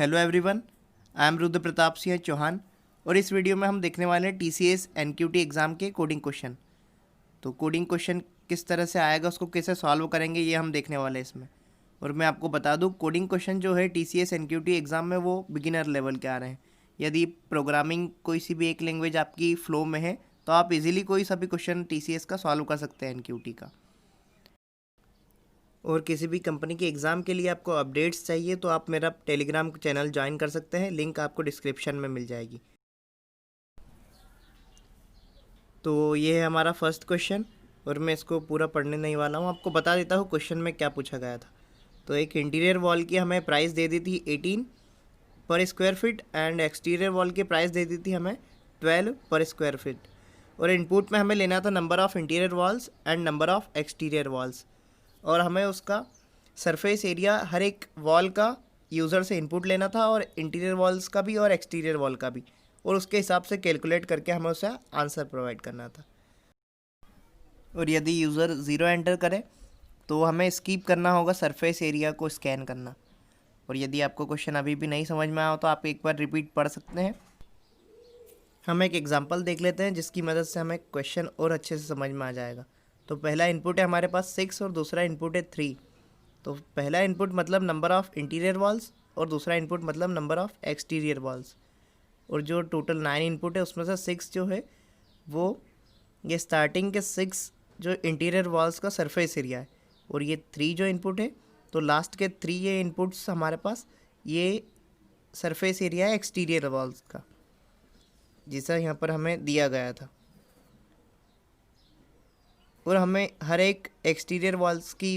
Hello everyone, I am Rudra Pratap Singh Chauhan और इस video में हम देखने वाले हैं टीसीएस एनक्यूटी एग्ज़ाम के कोडिंग क्वेश्चन। तो कोडिंग क्वेश्चन किस तरह से आएगा, उसको कैसे सॉल्व करेंगे, ये हम देखने वाले हैं इसमें। और मैं आपको बता दूं, कोडिंग क्वेश्चन जो है टीसीएस एनक्यूटी एग्ज़ाम में वो बिगिनर लेवल के आ रहे हैं। यदि प्रोग्रामिंग कोई सी भी एक लैंग्वेज आपकी फ्लो में है तो आप इजीली कोई सा भी क्वेश्चन टीसीएस का सॉल्व कर सकते हैं एनक्यूटी का। और किसी भी कंपनी के एग्ज़ाम के लिए आपको अपडेट्स चाहिए तो आप मेरा टेलीग्राम चैनल ज्वाइन कर सकते हैं, लिंक आपको डिस्क्रिप्शन में मिल जाएगी। तो ये है हमारा फर्स्ट क्वेश्चन और मैं इसको पूरा पढ़ने नहीं वाला हूँ, आपको बता देता हूँ क्वेश्चन में क्या पूछा गया था। तो एक इंटीरियर वॉल की हमें प्राइस दे दी थी 18 पर square feet and exterior wall की प्राइस दे दी थी हमें 12 पर स्क्वायर फीट। और इनपुट में हमें लेना था number of interior walls and number of exterior walls, और हमें उसका सरफेस एरिया हर एक वॉल का यूज़र से इनपुट लेना था, और इंटीरियर वॉल्स का भी और एक्सटीरियर वॉल का भी, और उसके हिसाब से कैलकुलेट करके हमें उसे आंसर प्रोवाइड करना था। और यदि यूज़र ज़ीरो एंटर करे तो हमें स्किप करना होगा सरफेस एरिया को स्कैन करना। और यदि आपको क्वेश्चन अभी भी नहीं समझ में आया तो आप एक बार रिपीट पढ़ सकते हैं। हम एक एग्जांपल देख लेते हैं जिसकी मदद से हमें क्वेश्चन और अच्छे से समझ में आ जाएगा। तो पहला इनपुट है हमारे पास 6 और दूसरा इनपुट है 3। तो पहला इनपुट मतलब नंबर ऑफ़ इंटीरियर वॉल्स और दूसरा इनपुट मतलब नंबर ऑफ़ एक्सटीरियर वॉल्स। और जो टोटल 9 इनपुट है उसमें से 6 जो है वो ये स्टार्टिंग के 6 जो इंटीरियर वॉल्स का सरफेस एरिया है, और ये 3 जो इनपुट है तो लास्ट के 3 ये इनपुट्स हमारे पास ये सरफेस एरिया है एक्सटीरियर वॉल्स का, जैसा यहाँ पर हमें दिया गया था। और हमें हर एक एक्सटीरियर वॉल्स की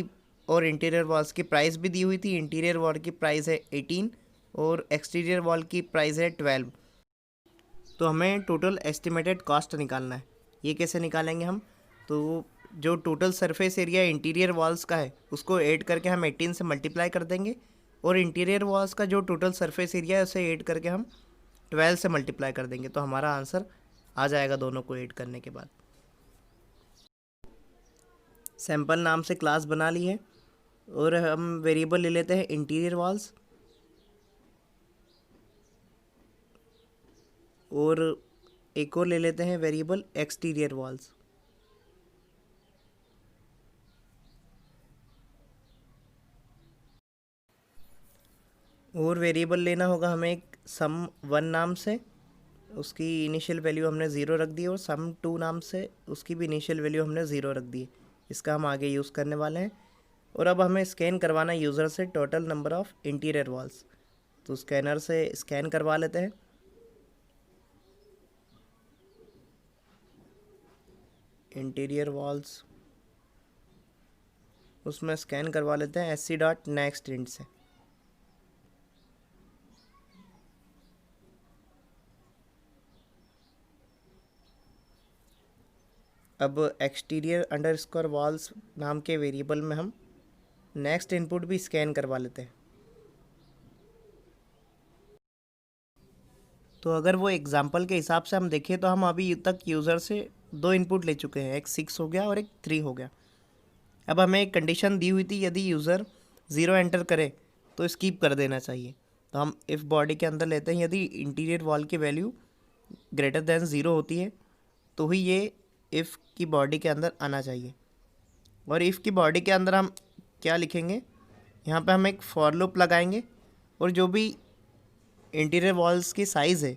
और इंटीरियर वॉल्स की प्राइस भी दी हुई थी। इंटीरियर वॉल की प्राइस है 18 और एक्सटीरियर वॉल की प्राइस है 12। तो हमें टोटल एस्टिमेटेड कॉस्ट निकालना है। ये कैसे निकालेंगे हम? तो जो total surface area interior walls का है उसको ऐड करके हम 18 से मल्टीप्लाई कर देंगे, और इंटीरियर वॉल्स का जो टोटल सरफेस एरिया है उसे ऐड करके हम 12 से मल्टीप्लाई कर देंगे। तो हमारा आंसर आ जाएगा दोनों को ऐड करने के बाद। सैंपल नाम से क्लास बना ली है और हम वेरिएबल ले लेते हैं इंटीरियर वॉल्स, और एक और ले लेते हैं वेरिएबल एक्सटीरियर वॉल्स। और वेरिएबल लेना होगा हमें एक सम 1 नाम से, उसकी इनिशियल वैल्यू हमने 0 रख दी, और सम 2 नाम से उसकी भी इनिशियल वैल्यू हमने 0 रख दी। इसका हम आगे यूज़ करने वाले हैं। और अब हमें स्कैन करवाना है यूज़र से total number of interior walls. तो स्कैनर से स्कैन करवा लेते हैं। इंटीरियर वॉल्स उसमें स्कैन करवा लेते हैं sc.next int से। अब एक्सटीरियर अंडरस्कोर वॉल्स नाम के वेरिएबल में हम नेक्स्ट इनपुट भी स्कैन करवा लेते हैं। तो अगर वो एग्जांपल के हिसाब से हम देखें तो हम अभी तक यूज़र से 2 इनपुट ले चुके हैं, एक 6 हो गया और एक 3 हो गया। अब हमें एक कंडीशन दी हुई थी, यदि यूज़र 0 एंटर करे तो स्किप कर देना चाहिए। तो हम इफ़ बॉडी के अंदर लेते हैं, यदि इंटीरियर वॉल की वैल्यू ग्रेटर देन 0 होती है तो ही ये इफ़ की बॉडी के अंदर आना चाहिए। और इफ़ की बॉडी के अंदर हम क्या लिखेंगे, यहाँ पे हम एक फॉर लूप लगाएंगे, और जो भी इंटीरियर वॉल्स की साइज़ है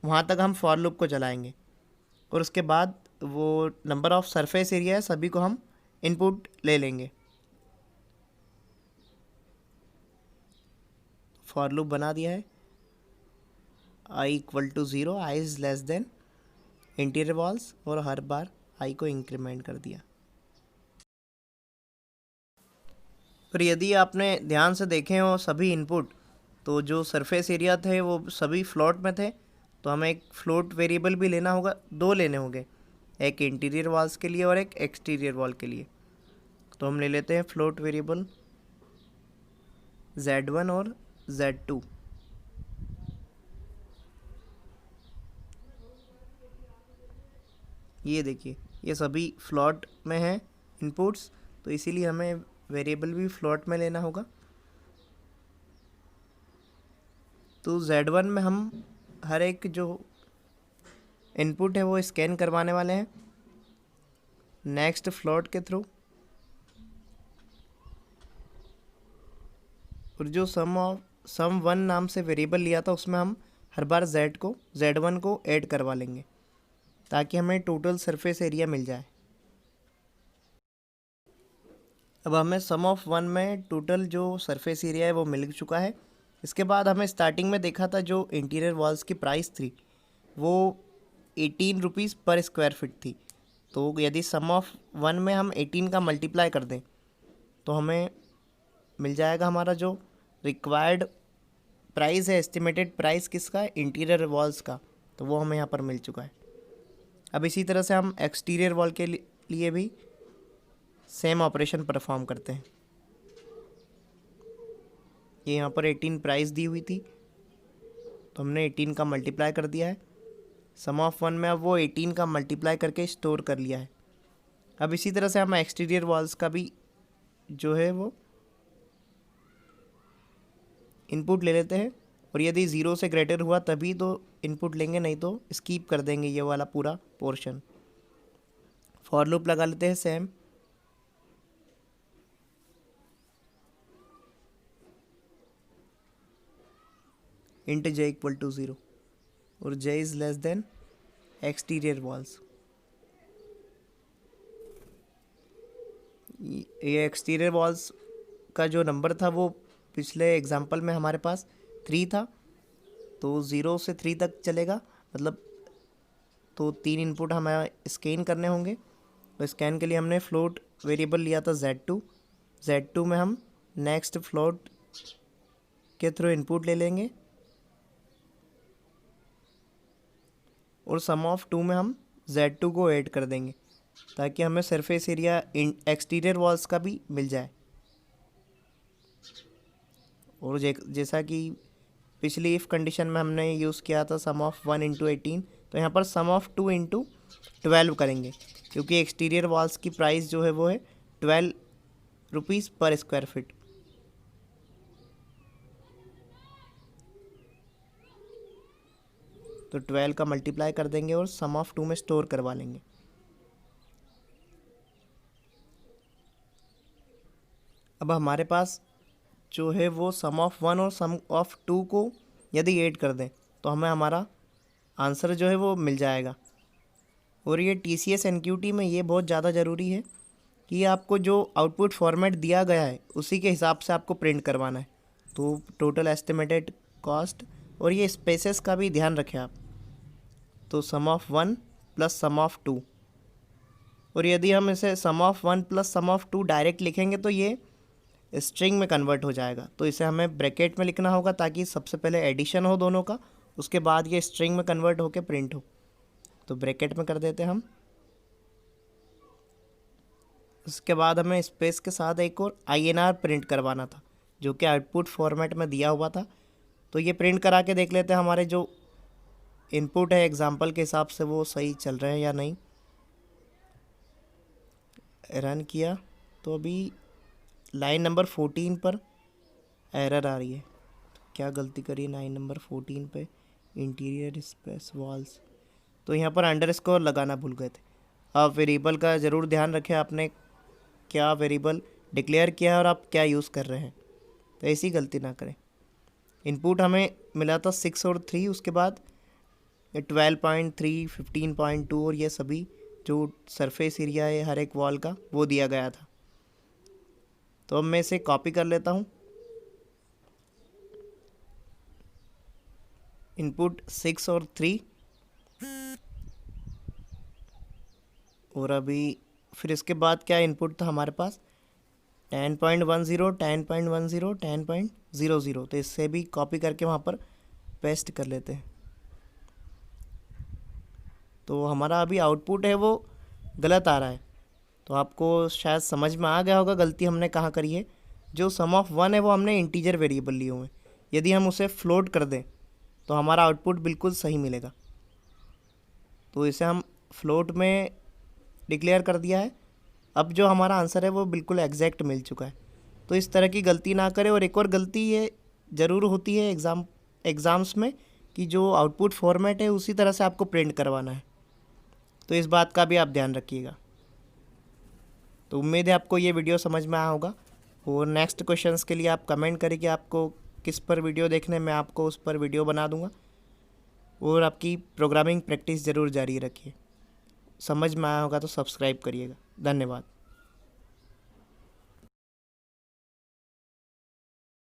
वहाँ तक हम फॉर लूप को चलाएंगे, और उसके बाद वो नंबर ऑफ़ सरफेस एरिया है सभी को हम इनपुट ले लेंगे। फॉर लूप बना दिया है, i=0, i is less then interior walls, और हर बार i को इंक्रीमेंट कर दिया। फिर यदि आपने ध्यान से देखे हो सभी इनपुट, तो जो सरफेस एरिया थे वो सभी फ्लोट में थे। तो हमें एक फ्लोट वेरिएबल भी लेना होगा, 2 लेने होंगे, एक इंटीरियर वॉल्स के लिए और एक एक्सटीरियर वॉल के लिए। तो हम ले लेते हैं फ्लोट वेरिएबल z1 और z2। ये देखिए ये सभी फ्लोट में हैं इनपुट्स, तो इसीलिए हमें वेरिएबल भी फ्लोट में लेना होगा। तो Z1 में हम हर एक जो इनपुट है वो स्कैन करवाने वाले हैं नेक्स्ट फ्लोट के थ्रू, और जो सम वन नाम से वेरिएबल लिया था उसमें हम हर बार Z1 को ऐड करवा लेंगे ताकि हमें टोटल सरफेस एरिया मिल जाए। अब हमें सम ऑफ वन में टोटल जो सरफेस एरिया है वो मिल चुका है। इसके बाद हमें स्टार्टिंग में देखा था जो इंटीरियर वॉल्स की प्राइस थी वो 18 रुपीज़ पर स्क्वायर फीट थी। तो यदि सम ऑफ वन में हम 18 का मल्टीप्लाई कर दें तो हमें मिल जाएगा हमारा जो रिक्वायर्ड प्राइस है, एस्टिमेटेड प्राइस किसका, इंटीरियर वॉल्स का, तो वो हमें यहाँ पर मिल चुका है। अब इसी तरह से हम एक्सटीरियर वॉल के लिए भी सेम ऑपरेशन परफॉर्म करते हैं। ये यहाँ पर 18 प्राइस दी हुई थी तो हमने 18 का मल्टीप्लाई कर दिया है। सम ऑफ वन में अब वो 18 का मल्टीप्लाई करके स्टोर कर लिया है। अब इसी तरह से हम एक्सटीरियर वॉल्स का भी जो है वो इनपुट ले लेते हैं, और यदि 0 से ग्रेटर हुआ तभी तो इनपुट लेंगे, नहीं तो स्कीप कर देंगे ये वाला पूरा पोर्शन। फॉर लूप लगा लेते हैं same. Int j equal to 0 और j is less than exterior walls. ये एक्सटीरियर वॉल्स का जो नंबर था वो पिछले एग्जांपल में हमारे पास 3 था, तो 0 से 3 तक चलेगा, मतलब तो 3 इनपुट हमें स्कैन करने होंगे। तो स्कैन के लिए हमने फ्लोट वेरिएबल लिया था Z2 में हम नेक्स्ट फ्लोट के थ्रू इनपुट ले लेंगे, और सम ऑफ 2 में हम Z2 को ऐड कर देंगे ताकि हमें सरफेस एरिया एक्सटीरियर वॉल्स का भी मिल जाए। और जैसा कि पिछली इफ़ कंडीशन में हमने यूज़ किया था सम ऑफ 1 इंटू 18, तो यहाँ पर सम ऑफ 2 इंटू 12 करेंगे क्योंकि एक्सटीरियर वॉल्स की प्राइस जो है वो है 12 रुपीज़ पर स्क्वायर फीट। तो 12 का मल्टीप्लाई कर देंगे और सम ऑफ 2 में स्टोर करवा लेंगे। अब हमारे पास जो है वो सम ऑफ 1 और सम ऑफ 2 को यदि ऐड कर दें तो हमें हमारा आंसर जो है वो मिल जाएगा। और ये TCS NQT में ये बहुत ज़्यादा ज़रूरी है कि आपको जो आउटपुट फॉर्मेट दिया गया है उसी के हिसाब से आपको प्रिंट करवाना है। तो टोटल एस्टिमेटेड कॉस्ट और ये स्पेसेस का भी ध्यान रखें आप। तो sum of 1 plus sum of 2, और यदि हम इसे sum of 1 plus sum of 2 direct लिखेंगे तो ये स्ट्रिंग में कन्वर्ट हो जाएगा। तो इसे हमें ब्रैकेट में लिखना होगा ताकि सबसे पहले एडिशन हो दोनों का, उसके बाद ये स्ट्रिंग में कन्वर्ट होकर प्रिंट हो। तो ब्रैकेट में कर देते हैं हम। उसके बाद हमें स्पेस के साथ एक और INR प्रिंट करवाना था जो कि आउटपुट फॉर्मेट में दिया हुआ था। तो ये प्रिंट करा के देख लेते हैं हमारे जो इनपुट है एग्जाम्पल के हिसाब से वो सही चल रहे हैं या नहीं। रन किया तो अभी लाइन नंबर 14 पर एरर आ रही है। क्या गलती करी लाइन नंबर 14 पे, इंटीरियर स्पेस वॉल्स, तो यहाँ पर अंडरस्कोर लगाना भूल गए थे। आप वेरिएबल का ज़रूर ध्यान रखें, आपने क्या वेरिएबल डिक्लेयर किया है और आप क्या यूज़ कर रहे हैं, तो ऐसी गलती ना करें। इनपुट हमें मिला था 6 और 3, उसके बाद 12.3, 15.2 और ये सभी जो सरफेस एरिया है हर एक वॉल का वो दिया गया था। तो अब मैं इसे कॉपी कर लेता हूँ। इनपुट 6 और 3, और अभी फिर इसके बाद क्या इनपुट था हमारे पास 10.10, 10.10, 10.00। तो इससे भी कॉपी करके वहाँ पर पेस्ट कर लेते हैं। तो हमारा अभी आउटपुट है वो गलत आ रहा है। तो आपको शायद समझ में आ गया होगा गलती हमने कहाँ करी है। जो सम ऑफ 1 है वो हमने इंटीजर वेरिएबल लिए हुए हैं, यदि हम उसे फ्लोट कर दें तो हमारा आउटपुट बिल्कुल सही मिलेगा। तो इसे हम फ्लोट में डिक्लेयर कर दिया है। अब जो हमारा आंसर है वो बिल्कुल एग्जैक्ट मिल चुका है। तो इस तरह की गलती ना करें। और एक और गलती ये ज़रूर होती है एग्ज़ाम एग्ज़ाम्स में कि जो आउटपुट फॉर्मेट है उसी तरह से आपको प्रिंट करवाना है, तो इस बात का भी आप ध्यान रखिएगा। तो उम्मीद है आपको ये वीडियो समझ में आया होगा, और नेक्स्ट क्वेश्चंस के लिए आप कमेंट करें कि आपको किस पर वीडियो देखने, मैं आपको उस पर वीडियो बना दूंगा। और आपकी प्रोग्रामिंग प्रैक्टिस ज़रूर जारी रखिए। समझ में आया होगा तो सब्सक्राइब करिएगा। धन्यवाद।